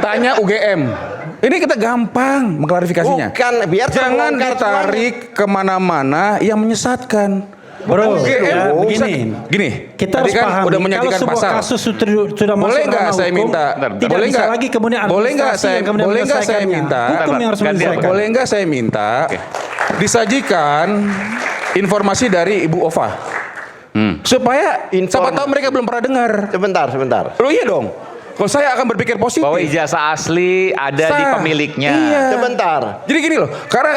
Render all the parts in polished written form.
Tanya UGM. Ini kita gampang mengklarifikasinya. Bukan, biar jangan terbongkar ditarik kemana-mana yang menyesatkan. Bro, UGM gini. Kita harus kan pahami udah kalau menyajikan sebuah pasal. kasus sudah masuk Boleh nggak ranah saya hukum, minta? tidak Boleh bisa nggak? lagi kemudian Boleh nggak administrasi saya? yang kemudian Boleh nggak saya menyelesaikannya. minta? Hukum yang harus menyelesaikan. Boleh nggak saya minta disajikan informasi dari Ibu Ova supaya siapa tahu mereka belum pernah dengar. Sebentar. Loh iya dong. Kalau saya akan berpikir positif. Bahwa ijazah asli ada di pemiliknya. Iya. Sebentar. Jadi gini loh,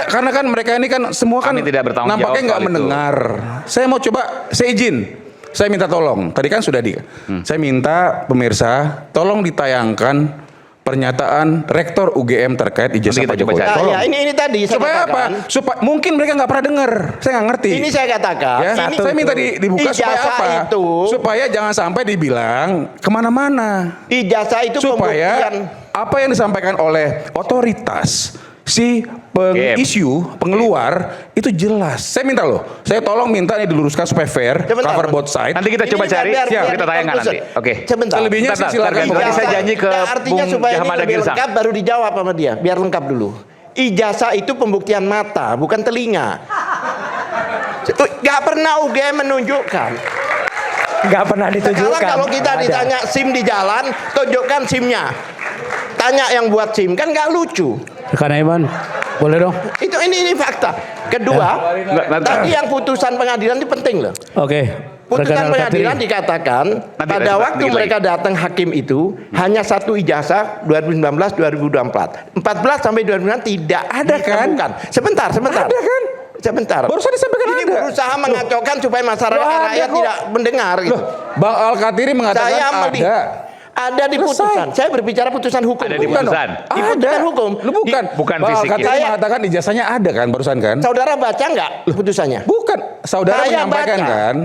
karena kan mereka ini kan semua kan Kami tidak bertanggung jawab nampaknya nggak soal itu. mendengar. Saya mau coba, saya izin, saya minta tolong. Tadi kan sudah saya minta pemirsa tolong ditayangkan pernyataan Rektor UGM terkait ijazah Nanti Pak kita coba Jokowi. cari. Tolong. Ya, ini tadi saya Supaya apa? katakan. Supaya mungkin mereka nggak pernah dengar. Saya nggak ngerti. Ini saya katakan. Ya, Ini saya minta dibuka supaya ijazah apa? Itu, supaya jangan sampai dibilang kemana-mana. ijazah itu Supaya pembuktian. apa yang disampaikan oleh otoritas si pengisu pengeluar itu jelas. Saya minta loh, saya tolong minta ini diluruskan supaya fair, Sebentar. cover both side. Nanti kita coba Ini cari, biar kita tayangkan nanti. Oke. Sebentar. Selebihnya Bentar, silakan. bentar, Tadi saya janji ke artinya Bung supaya ini Jahamada lebih Girsang. lengkap baru dijawab sama dia. Biar lengkap dulu. Ijazah itu pembuktian mata, bukan telinga. Gak pernah UGM menunjukkan. Nggak pernah ditunjukkan. Sekarang kalau kita Nggak ada. ditanya SIM di jalan, tunjukkan SIM-nya. Tanya yang buat SIM, kan gak lucu. Rekan Iman, boleh dong? Ini fakta. Kedua, tadi yang putusan pengadilan itu penting loh. Oke. Putusan pengadilan dikatakan pada respon, waktu dikit mereka datang hakim itu hanya satu ijazah 2019 2024. 14 sampai 2019 tidak Ada kan? ditemukan. Sebentar. Ada kan? Sebentar. Barusan disampaikan ini ada. berusaha mengacaukan supaya masyarakat Loh, ada rakyat kok. tidak mendengar gitu. Loh, Bang Al-Katiri mengatakan Saya ada. Ada di Selesai. putusan. Saya berbicara putusan hukum. Ada di Bukan putusan. dong. Di putusan hukum. Lu bukan. Bukan Bang fisik, Al-Katiri ya. mengatakan ijazahnya ada kan barusan kan? Saudara baca nggak putusannya? Bukan. Saudara Saya menyampaikan baca. kan?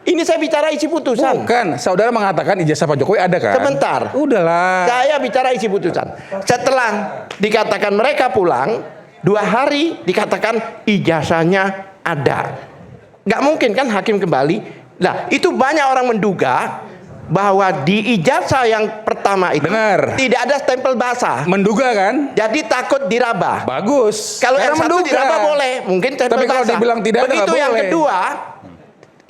Ini saya bicara isi putusan. Bukan. Saudara mengatakan ijazah Pak Jokowi ada kan? Sebentar. Udahlah. Saya bicara isi putusan. Setelah dikatakan mereka pulang, 2 hari dikatakan ijazahnya ada. Nggak mungkin kan hakim kembali. Nah, itu banyak orang menduga bahwa di ijazah yang pertama itu Benar. tidak ada stempel basah. Menduga kan? Jadi takut diraba. Bagus. Kalau Karena yang satu diraba boleh, mungkin stempel Tapi kalau basah. dibilang tidak ada, Begitu nggak yang boleh. kedua,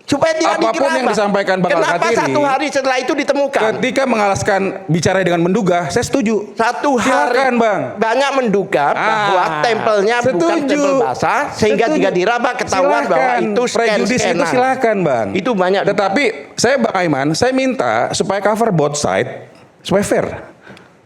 supaya tidak Apapun diraba. yang disampaikan Bang Kenapa Al-Katiri, 1 hari setelah itu ditemukan? Ketika mengalaskan bicara dengan menduga, saya setuju. 1 hari Silakan, Bang. banyak menduga bahwa tempelnya bukan setuju. tempel basah sehingga Setuju. jika diraba ketahuan Silakan. bahwa itu Prejudis itu scan-scanan. silakan, Bang. Itu banyak. Tetapi saya Bang Aiman, saya minta supaya cover both side supaya fair.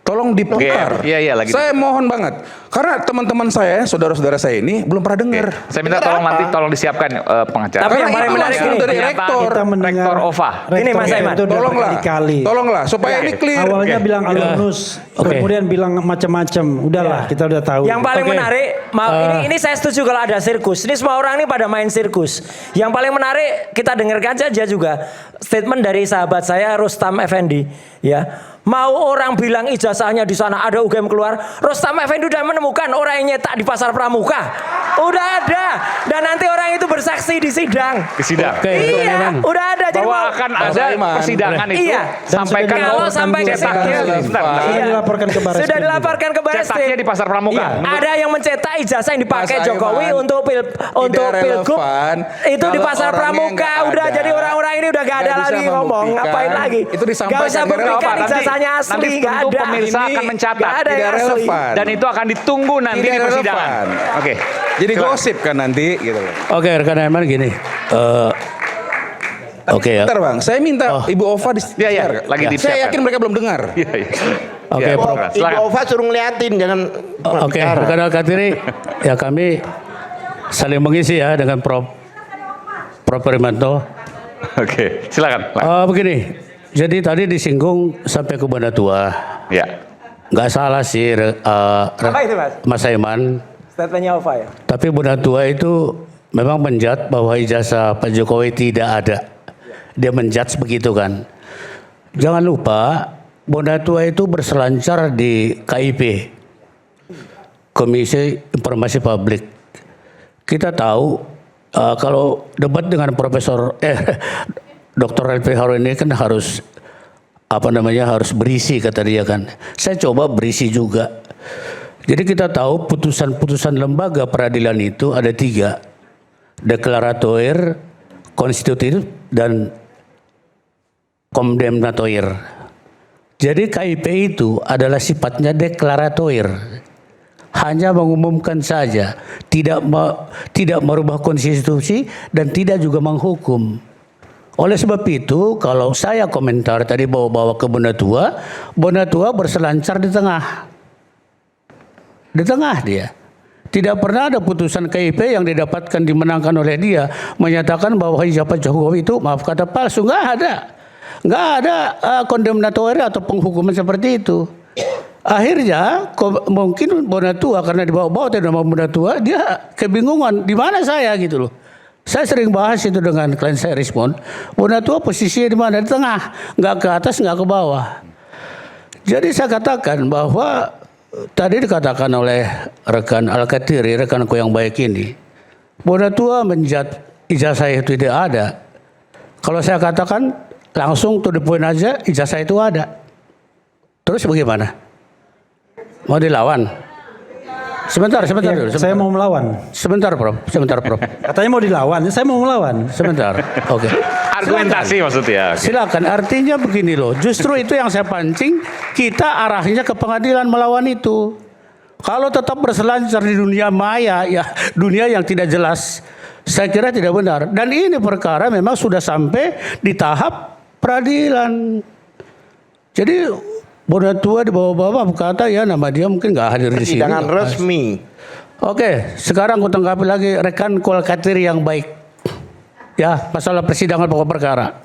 Tolong diputar. Iya, lagi Saya mohon banget. Karena teman-teman saya, saudara-saudara saya ini belum pernah dengar. Saya minta Kenapa? tolong nanti disiapkan pengacara. Tapi yang Karena paling itu menarik langsung ini, dari pernyataan rektor. Kita mendengar Rektor OVA. Ini, Mas Aiman. itu udah Tolonglah. berkali-kali. Tolonglah supaya ini clear. Awalnya Oke. bilang alumnus, kemudian bilang macam-macam. Udahlah, kita udah tahu. Yang paling Oke. menarik, ini saya setuju kalau ada sirkus. Ini semua orang ini pada main sirkus. Yang paling menarik kita dengarkan saja juga statement dari sahabat saya Rustam Effendi, ya. Mau orang bilang ijazahnya di sana ada UGM keluar, Rustam Effendi udah menemukan orang yang nyetak di Pasar Pramuka. Udah ada. Dan nanti orang itu bersaksi di sidang. Di sidang. Oke, Iya, udah ada. Jadi Bahwa mau- akan Mas ada Aiman. persidangan itu Iya. sampaikan Dan kalau sudah sampai ke cetaknya sidang. sebentar. Sudah Iya. dilaporkan ke Baris Sudah Krim dilaporkan ke Baris Cetaknya Krim. di Pasar Pramuka. Iya. Ada yang mencetak ijazah yang dipakai Mas Jokowi Aiman, untuk tidak pilgub. relevan Itu di kalau Pasar orangnya Pramuka nggak udah ada, jadi orang-orang ini udah gak ada nggak bisa lagi ngomong membuktikan. ngapain lagi. Itu disampaikan, Gak usah nggak buktikan relevan. ijazahnya Nanti asli gak tentu ada. pemirsa Ini akan mencatat. Gak ada yang Tidak asli. relevan. Dan itu akan ditunggu nanti Tidak di persidangan. relevan. Oke. Jadi gosip kan nanti gitu loh. Oke, rekan Aiman gini. Oke ya. Bentar Bang, saya minta Ibu Ova di Iya, iya, share. lagi Saya disiapkan. yakin mereka belum dengar. Iya, iya. Oke, Ya, Prof. silakan. Ibu Ova suruh ngeliatin jangan Oke, bicara. rekan Al-Katiri, ya kami saling mengisi ya dengan Prof. Primanto. Oke, silakan. Begini, jadi tadi disinggung sampai ke Banda Tua. Ya. Nggak salah sih, Apa itu, Mas? Mas Aiman. Statementnya Ova ya. Tapi Bunda Tua itu memang menjudge bahwa ijazah Pak Jokowi tidak ada. Dia menjudge begitu kan. Jangan lupa Bunda Tua itu berselancar di KIP, Komisi Informasi Publik. Kita tahu kalau debat dengan Profesor Dr. Refli Harun ini kan harus harus berisi kata dia kan. Saya coba berisi juga. Jadi kita tahu putusan-putusan lembaga peradilan itu ada 3. Deklaratoir, konstitutif, dan kondemnatoir. Jadi KIP itu adalah sifatnya deklaratoir. Hanya mengumumkan saja, tidak merubah konstitusi dan tidak juga menghukum. Oleh sebab itu, kalau saya komentar tadi bawa-bawa ke Bunda Tua berselancar di tengah. Di tengah dia. Tidak pernah ada putusan KIP yang didapatkan dimenangkan oleh dia menyatakan bahwa Pak Jokowi itu maaf kata palsu. Nggak ada. Nggak ada kondemnator atau penghukuman seperti itu. Akhirnya mungkin Bunda Tua karena dibawa-bawa tidak mau Bunda Tua, dia kebingungan di mana saya gitu loh. Saya sering bahas itu dengan klien saya Respon. Bunda Tua posisinya di mana? Di tengah, nggak ke atas, nggak ke bawah. Jadi saya katakan bahwa tadi dikatakan oleh rekan Al-Katiri, rekanku yang baik ini, Bunda Tua menjat ijazah itu tidak ada. Kalau saya katakan langsung to the point aja, ijazah itu ada. Terus bagaimana? Mau dilawan? Sebentar dulu. Saya mau melawan. Sebentar, Prof. Katanya mau dilawan, saya mau melawan. Sebentar. Oke. Argumentasi maksudnya. Silakan. Artinya begini loh. Justru itu yang saya pancing. Kita arahnya ke pengadilan melawan itu. Kalau tetap berselancar di dunia maya, ya dunia yang tidak jelas, saya kira tidak benar. Dan ini perkara memang sudah sampai di tahap peradilan. Jadi Bunda Tua di bawah-bawah berkata ya nama dia mungkin nggak hadir di sini. Persidangan resmi. Oke, sekarang aku tanggapi lagi rekan Al-Katiri yang baik. Ya, masalah persidangan pokok perkara.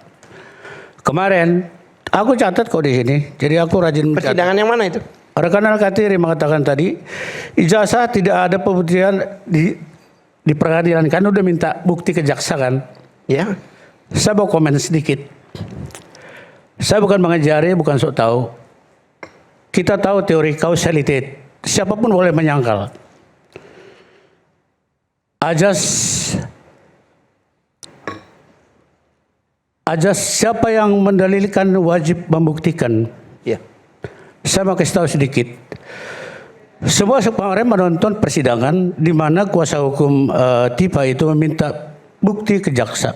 Kemarin aku catat kok di sini. Jadi aku rajin mencatat. Persidangan yang mana itu? Rekan Al-Katiri mengatakan tadi ijazah tidak ada pembuktian di pengadilan kan udah minta bukti ke jaksa kan. Ya. Saya mau komen sedikit. Saya bukan mengajari, bukan sok tahu. Kita tahu teori causality. Siapapun boleh menyangkal. Ajas siapa yang mendalilkan wajib membuktikan. Ya. Saya mau kasih tahu sedikit. Semua kemarin menonton persidangan di mana kuasa hukum Tipa itu meminta bukti ke jaksa.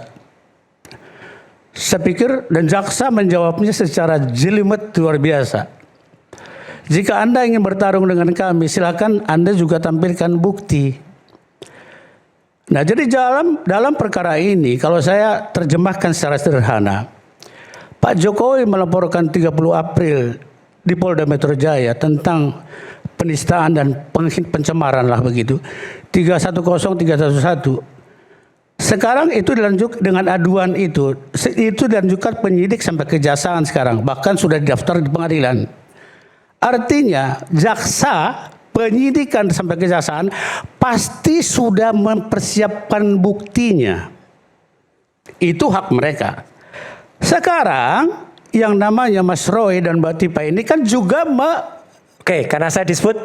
Saya pikir dan jaksa menjawabnya secara jelimet luar biasa. Jika Anda ingin bertarung dengan kami, silakan Anda juga tampilkan bukti. Nah, jadi dalam perkara ini, kalau saya terjemahkan secara sederhana, Pak Jokowi melaporkan 30 April di Polda Metro Jaya tentang penistaan dan pencemaran lah begitu. 310311. Sekarang itu dilanjut dengan aduan itu dilanjutkan penyidik sampai kejaksaan sekarang, bahkan sudah didaftar di pengadilan. Artinya jaksa penyidikan sampai kejaksaan pasti sudah mempersiapkan buktinya. Itu hak mereka. Sekarang yang namanya Mas Roy dan Mbak Tipa ini kan juga Oke, karena saya disebut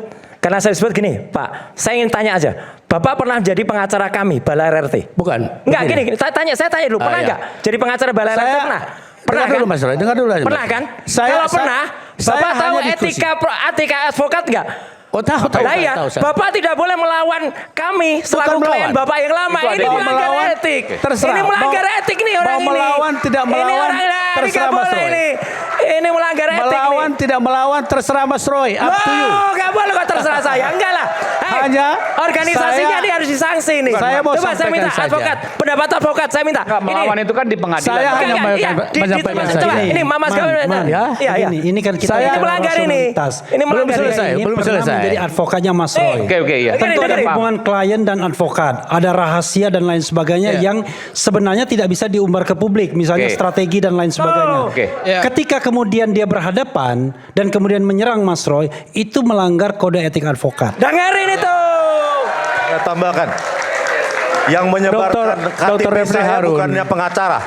gini, Pak. Saya ingin tanya aja. Bapak pernah jadi pengacara kami, Balai RRT? bukan. Enggak, gini. Saya tanya dulu, pernah enggak? Jadi pengacara Balai RRT pernah? Pernah dengar kan? dulu Mas Roy, dengar dulu aja. Pernah kan? Kalau pernah, saya Bapak tahu hanya diskusi. etika advokat enggak? Oh, tahu. Lah iya, Bapak tidak boleh melawan kami selaku klien melawan. Bapak yang lama. Itu Ini ada melanggar melawan, etik. terserah. Ini melanggar etik nih orang ini. Mau melawan, tidak melawan, Ini orang terserah nggak Mas boleh Roy. ini. Ini melanggar etik Melawan nih. tidak melawan terserah Mas Roy. Up to you. Oh, nggak boleh kok terserah saya. Enggak lah. Hei, Hanya organisasinya saya- ini harus disanksi nih. Saya mau Coba saya minta sampaikan saja. advokat, pendapat advokat saya minta. Nggak, melawan itu kan di pengadilan. Saya Enggak, hanya enggak, iya. menyampaikan Coba saja. ini Mas Gawin. ya. Iya. Ini kan kita Saya bicara melanggar ini. rasionalitas. Ini melanggar Belum selesai, Ini belum pernah selesai. menjadi advokatnya Mas Roy. Oke, iya. Dengerin, Tentu ada dengerin. hubungan klien dan advokat, ada rahasia dan lain sebagainya Iya. yang sebenarnya tidak bisa diumbar ke publik, misalnya Oke. strategi dan lain sebagainya. Oke. Iya. Ketika kemudian dia berhadapan dan kemudian menyerang Mas Roy, itu melanggar kode etik advokat. Dengerin itu. Saya tambahkan, yang menyebarkan Dr. KTP Refli saya Harun. bukannya pengacara.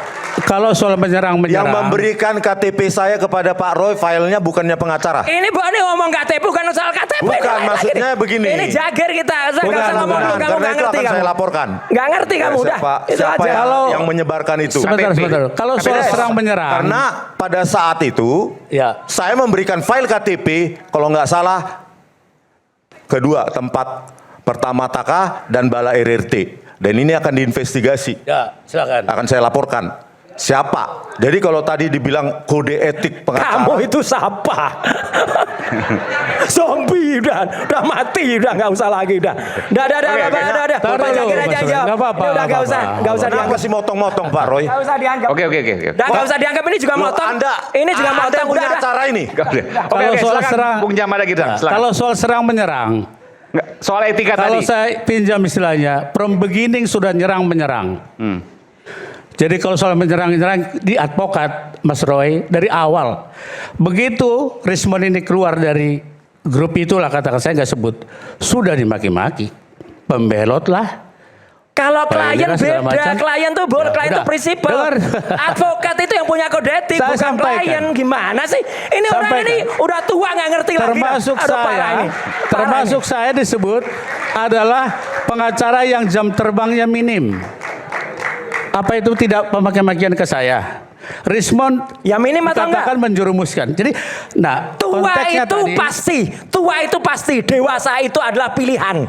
Kalau soal Yang menyerang-menyerang, memberikan KTP saya kepada Pak Roy filenya bukannya pengacara. Ini ngomong KTP bukan soal KTP. Bukan, Ini maksudnya lagi. begini. Ini jager kita. Saya nggak usah ngomong dulu, kamu Karena nggak itu ngerti akan kamu. saya laporkan. Nggak ngerti kamu udah. Itu Siapa aja. yang menyebarkan itu? sebentar. Kalau soal Beres. serang-menyerang, Karena pada saat itu ya. saya memberikan file KTP kalau nggak salah kedua tempat pertama Taka dan Bala RRT. Dan ini akan diinvestigasi. Ya, silakan. Akan saya laporkan. Siapa? Jadi kalau tadi dibilang kode etik pengacara. Kamu itu siapa? Zombie udah mati udah nggak usah lagi udah. Udah. Bapak Zakir aja jawab. Nggak apa-apa, Udah nggak usah Kenapa dianggap. sih motong-motong Pak Roy? Nggak usah dianggap. Oke. Udah nggak usah dianggap ini juga Loh, motong. Anda, Ini juga Anda motong punya udah. acara ini. Oke, Kalau soal silakan. serang- Bung Jamal lagi dah. Silakan. Kalau soal serang-menyerang, Nggak, soal etika kalau tadi. saya pinjam istilahnya, from beginning sudah nyerang-menyerang. Jadi kalau soal menyerang-nyerang di advokat, Mas Roy, dari awal. Begitu Rismon ini keluar dari grup itulah, katakan saya nggak sebut, sudah dimaki-maki. Pembelot lah. Kalau klien Ini kan segala beda, macam. klien tuh boleh, Ya, klien itu udah. prinsipal. Dengar. Advokat itu yang punya kode etik, Saya bukan sampaikan. klien. Gimana sih? Ini orang Sampaikan. ini udah tua nggak ngerti Termasuk lagi. Aduh, parah saya, ini. termasuk saya disebut adalah pengacara yang jam terbangnya minim. Apa itu tidak pemaki-makian ke saya? Rismon Ya minim atau enggak? katakan menjerumuskan. Jadi, nah Tua konteksnya itu tadi, pasti, dewasa itu adalah pilihan.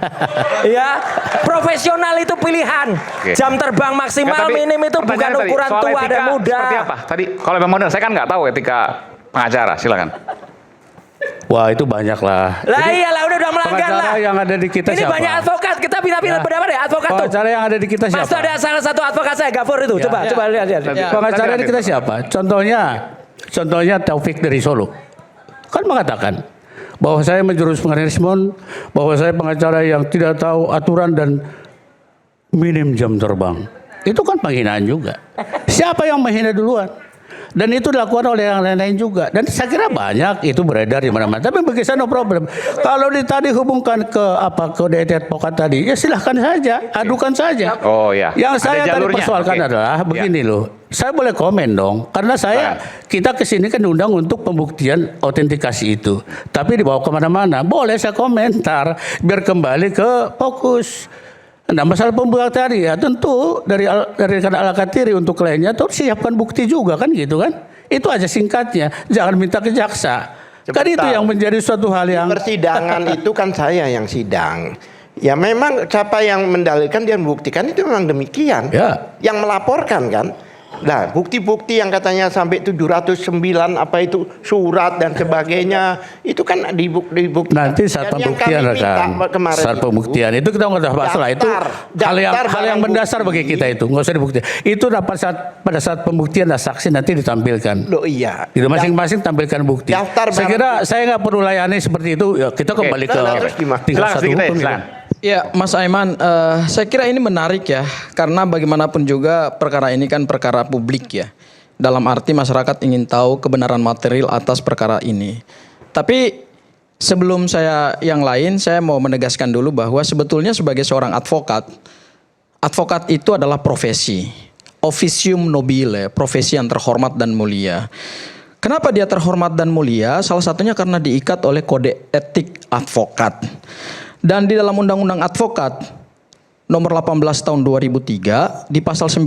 Ya, profesional itu pilihan. Oke. Jam terbang maksimal Nggak, tapi minim itu bukan pertanyaannya tadi, ukuran soal tua etika dan muda. Seperti apa? Tadi kalau Bang Modern, saya kan nggak tahu etika pengacara. Silakan. wah itu banyak lah. Lah iyalah udah melanggar pengacara lah. yang ada di kita Ini siapa? banyak advokat, kita pindah-pindah Ya. pendapat ya, advokat tuh. Pengacara yang ada di kita Mas siapa? tuh ada salah satu advokat saya, Gafur itu. Ya. Coba lihat. Pengacara Nanti di kita siapa? Contohnya Taufik dari Solo. Kan mengatakan bahwa saya menjurus pengacara Rismon, bahwa saya pengacara yang tidak tahu aturan dan minim jam terbang. Itu kan penghinaan juga. Siapa yang menghina duluan? Dan itu dilakukan oleh yang lain-lain juga. Dan saya kira banyak itu beredar di mana-mana. Tapi bagi saya no problem. Kalau tadi hubungkan ke kode etik advokat tadi, ya silahkan saja, adukan saja. Oh, ya. Yang Ada saya tadi jalurnya. persoalkan Oke. adalah begini loh. Saya boleh komen dong, karena kita kesini kan diundang untuk pembuktian autentikasi itu. Tapi dibawa kemana-mana, boleh saya komentar biar kembali ke fokus. Nah masalah pembuktian tadi ya tentu dari Al-Katiri untuk kliennya tuh siapkan bukti juga kan gitu kan. Itu aja singkatnya, jangan minta ke jaksa. Kan itu Sebentar. yang menjadi suatu hal yang Persidangan itu kan saya yang sidang. Ya memang siapa yang mendalilkan dia membuktikan itu memang demikian. Ya. Yang melaporkan kan. Nah, bukti-bukti yang katanya sampai 709 apa itu surat dan sebagainya itu kan dibuktikan. nanti saat Dan yang pembuktian kami minta rekan, kemarin saat pembuktian itu kita nggak bahas lah itu hal yang barang mendasar bukti. bagi kita itu nggak usah dibuktikan. Itu pada saat pembuktian dan saksi nanti ditampilkan. Loh iya. Gitu masing-masing tampilkan bukti. Daftar Saya barang kira saya nggak perlu layani seperti itu. Ya kita kembali ke Nah, terus gimana? tingkat Silakan satu sedikit, hukum. silakan. Ya, Mas Aiman, saya kira ini menarik ya, karena bagaimanapun juga perkara ini kan perkara publik ya. Dalam arti masyarakat ingin tahu kebenaran material atas perkara ini. Tapi sebelum saya yang lain, saya mau menegaskan dulu bahwa sebetulnya sebagai seorang advokat itu adalah profesi. Officium nobile, profesi yang terhormat dan mulia. Kenapa dia terhormat dan mulia? Salah satunya karena diikat oleh kode etik advokat. Dan di dalam Undang-Undang Advokat nomor 18 tahun 2003 di pasal 19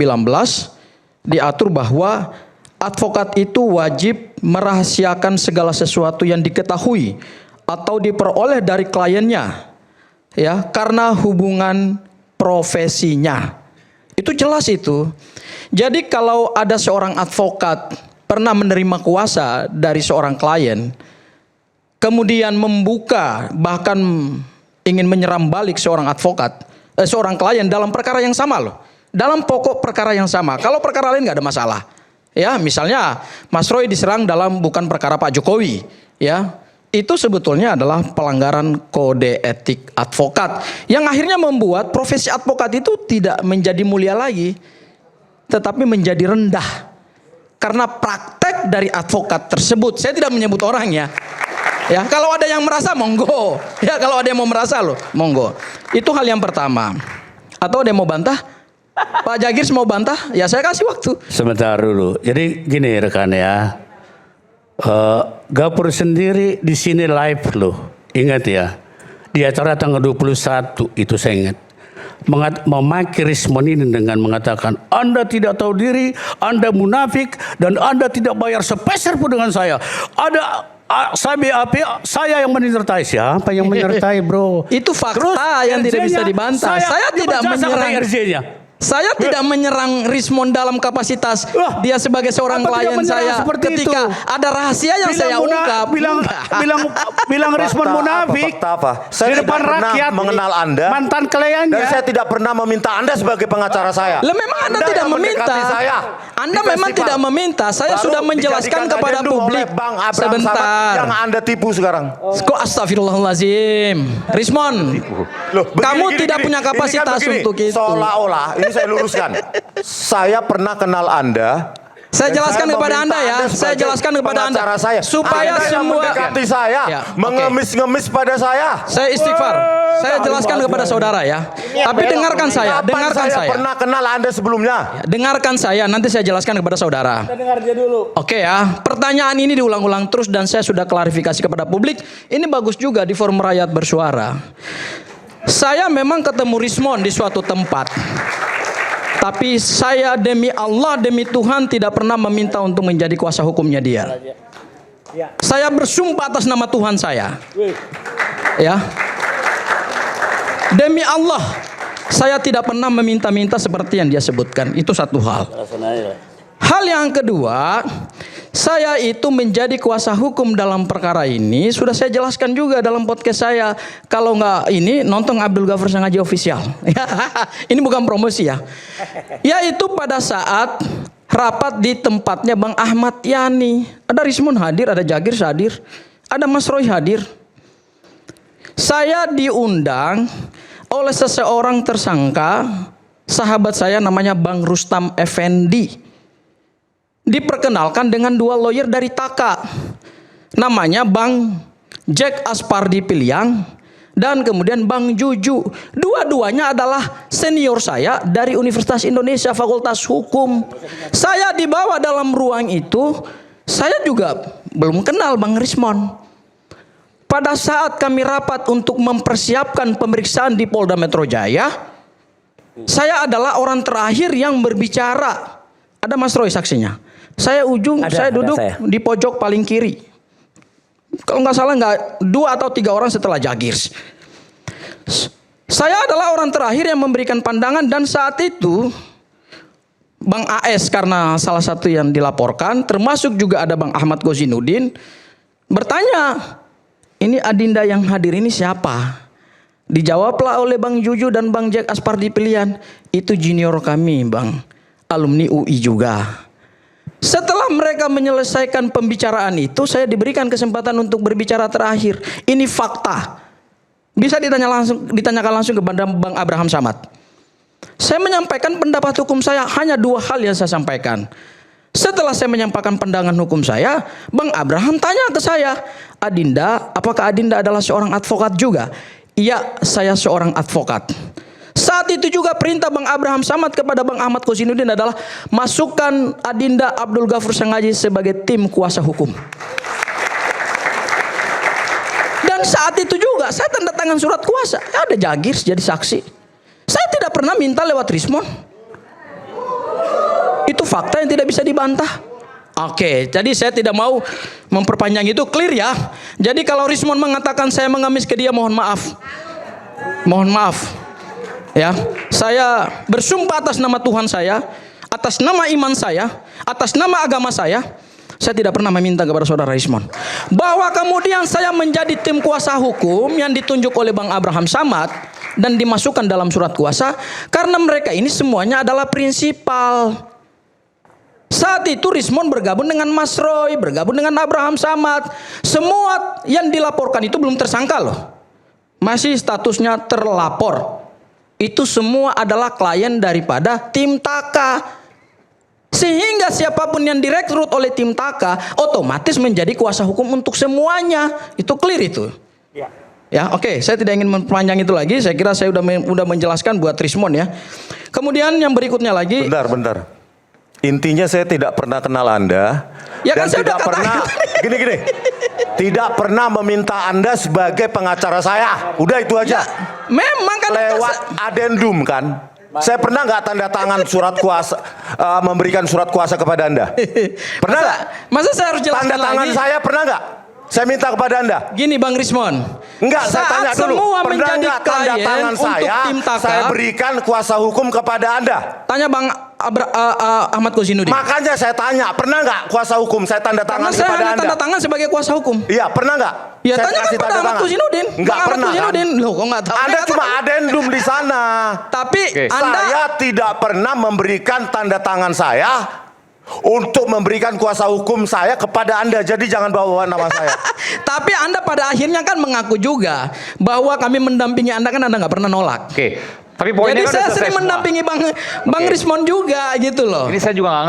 diatur bahwa advokat itu wajib merahasiakan segala sesuatu yang diketahui atau diperoleh dari kliennya ya karena hubungan profesinya. Itu jelas itu. Jadi kalau ada seorang advokat pernah menerima kuasa dari seorang klien kemudian membuka bahkan ingin menyerang balik seorang advokat, seorang klien dalam perkara yang sama loh. Dalam pokok perkara yang sama. Kalau perkara lain nggak ada masalah. Ya, misalnya Mas Roy diserang dalam bukan perkara Pak Jokowi, ya. Itu sebetulnya adalah pelanggaran kode etik advokat yang akhirnya membuat profesi advokat itu tidak menjadi mulia lagi, tetapi menjadi rendah. Karena praktek dari advokat tersebut, saya tidak menyebut orangnya. Ya, kalau ada yang merasa monggo. Ya, kalau ada yang mau merasa loh, monggo. Itu hal yang pertama. Atau ada yang mau bantah? Pak Jagirs mau bantah, ya saya kasih waktu. Sebentar dulu. Jadi gini rekan ya. Gapur sendiri di sini live loh. Ingat ya. Di acara tanggal 21 itu saya ingat. Memaki Rismon ini dengan mengatakan Anda tidak tahu diri, Anda munafik, dan Anda tidak bayar sepeser pun dengan saya. Saya yang menyertai. Siapa yang menyertai, bro? Itu fakta yang tidak bisa dibantah. Saya tidak menyerang RJ-nya. Saya tidak menyerang Rismon dalam kapasitas dia sebagai seorang Apa klien tidak saya itu? ketika ada rahasia yang saya ungkap. Bilang Rismon munafik Fakta apa? Saya di depan tidak pernah rakyat mengenal Anda. mantan kliennya. Dan saya tidak pernah meminta Anda sebagai pengacara saya. Lah memang Anda tidak yang meminta. mendekati saya Anda di memang festival. tidak meminta. Saya Baru sudah menjelaskan dijadikan kepada agendu publik. oleh Bang Abraham Sebentar. Samad yang Anda tipu sekarang. Kok astagfirullahalazim. Rismon, Loh, kamu tidak punya Ini kan kapasitas begini, untuk itu. Seolah-olah, ini saya luruskan. Saya pernah kenal Anda. Saya dan jelaskan saya kepada meminta Anda ya. Saya sebagai jelaskan kepada Anda. pengacara saya. Supaya Anda yang semua mendekati saya, Ya, oke. mengemis-ngemis pada saya. Saya istighfar. Saya jelaskan kepada saudara ya. Tapi dengarkan saya, Kapan dengarkan saya saya. pernah kenal Anda sebelumnya? Dengarkan saya, nanti saya jelaskan kepada saudara. Oke ya, pertanyaan ini diulang-ulang terus dan saya sudah klarifikasi kepada publik. Ini bagus juga di forum rakyat bersuara. Saya memang ketemu Rismon di suatu tempat. Tapi saya demi Allah, demi Tuhan tidak pernah meminta untuk menjadi kuasa hukumnya dia. Saya bersumpah atas nama Tuhan saya. Ya. Demi Allah, saya tidak pernah meminta-minta seperti yang dia sebutkan. Itu satu hal. Hal yang kedua, saya itu menjadi kuasa hukum dalam perkara ini sudah saya jelaskan juga dalam podcast saya. Kalau nggak ini nonton Abdul Ghafur Sangaji official. Ini bukan promosi ya. Yaitu pada saat rapat di tempatnya Bang Ahmad Yani. Ada Rismon hadir, ada Jagirs hadir, ada Mas Roy hadir. Saya diundang oleh seseorang tersangka, sahabat saya namanya Bang Rustam Effendi. Diperkenalkan dengan dua lawyer dari Taka. Namanya Bang Jack Aspardi Piliang dan kemudian Bang Juju. Dua-duanya adalah senior saya dari Universitas Indonesia Fakultas Hukum. Saya dibawa dalam ruang itu, saya juga belum kenal Bang Rismon. Pada saat kami rapat untuk mempersiapkan pemeriksaan di Polda Metro Jaya, saya adalah orang terakhir yang berbicara. Ada Mas Roy saksinya. Saya duduk di pojok paling kiri. Kalau nggak salah 2 atau 3 orang setelah Jagirs. Saya adalah orang terakhir yang memberikan pandangan dan saat itu Bang AS karena salah satu yang dilaporkan, termasuk juga ada Bang Ahmad Gozinuddin, bertanya, ini Adinda yang hadir ini siapa? Dijawablah oleh Bang Juju dan Bang Jack Aspardi Pilihan, itu junior kami Bang, alumni UI juga. Setelah mereka menyelesaikan pembicaraan itu, saya diberikan kesempatan untuk berbicara terakhir. Ini fakta. Bisa ditanyakan langsung kepada Bang Abraham Samad. Saya menyampaikan pendapat hukum saya, hanya 2 hal yang saya sampaikan. Setelah saya menyampaikan pandangan hukum saya, Bang Abraham tanya ke saya, Adinda, apakah Adinda adalah seorang advokat juga? Iya, saya seorang advokat. Saat itu juga perintah Bang Abraham Samad kepada Bang Ahmad Gozinuddin adalah masukkan Adinda Abdul Ghafur Sangaji sebagai tim kuasa hukum. Dan saat itu juga saya tanda tangan surat kuasa. Ada Jagirs jadi saksi. Saya tidak pernah minta lewat Rismon. Itu fakta yang tidak bisa dibantah. Oke, jadi saya tidak mau memperpanjang itu, clear ya. Jadi kalau Rismon mengatakan saya mengemis ke dia, mohon maaf. Mohon maaf. Ya, saya bersumpah atas nama Tuhan saya, atas nama iman saya, atas nama agama saya tidak pernah meminta kepada saudara Rismon. Bahwa kemudian saya menjadi tim kuasa hukum yang ditunjuk oleh Bang Abraham Samad dan dimasukkan dalam surat kuasa karena mereka ini semuanya adalah prinsipal. Saat itu Rismon bergabung dengan Mas Roy, bergabung dengan Abraham Samad. Semua yang dilaporkan itu belum tersangka loh. Masih statusnya terlapor. Itu semua adalah klien daripada tim Taka. Sehingga siapapun yang direkrut oleh tim Taka otomatis menjadi kuasa hukum untuk semuanya. Itu clear itu. Ya, oke, saya tidak ingin memperpanjang itu lagi. Saya kira saya udah menjelaskan buat Rismon ya. Kemudian yang berikutnya lagi. Bentar. Intinya saya tidak pernah kenal Anda. Ya kan dan saya tidak udah pernah katakan. gini. Tidak pernah meminta Anda sebagai pengacara saya. Udah itu aja. Memang kan Lewat adendum kan. Saya pernah nggak tanda tangan surat kuasa, memberikan surat kuasa kepada Anda? Pernah nggak? Masa saya harus jelaskan Tanda tangan lagi? saya pernah nggak? Saya minta kepada Anda. Gini Bang Rismon. Enggak, saya tanya dulu. Semua Pernah menjadi nggak tanda klien tangan untuk saya, tim Taka. saya berikan kuasa hukum kepada Anda? Tanya Bang Ahmad Kozinudin. Makanya saya tanya, pernah nggak kuasa hukum saya tanda Karena tangan saya kepada hanya Anda? tanda tangan sebagai kuasa hukum. Iya, pernah nggak? Ya Saya tanya kan kasih pada tanda Ahmad tangan. Kozinudin. Nggak Bang Ahmad pernah kan? Kozinudin. Loh kok nggak tahu? Anda cuma adendum di sana. Tapi Anda Saya tidak pernah memberikan tanda tangan saya untuk memberikan kuasa hukum saya kepada Anda. Jadi jangan bawa nama saya. Tapi Anda pada akhirnya kan mengaku juga bahwa kami mendampingi Anda, kan Anda nggak pernah nolak. Oke. Tapi poinnya Jadi kan saya udah selesai sering semua. mendampingi Bang Oke. Rismon juga gitu loh. Ini saya juga nggak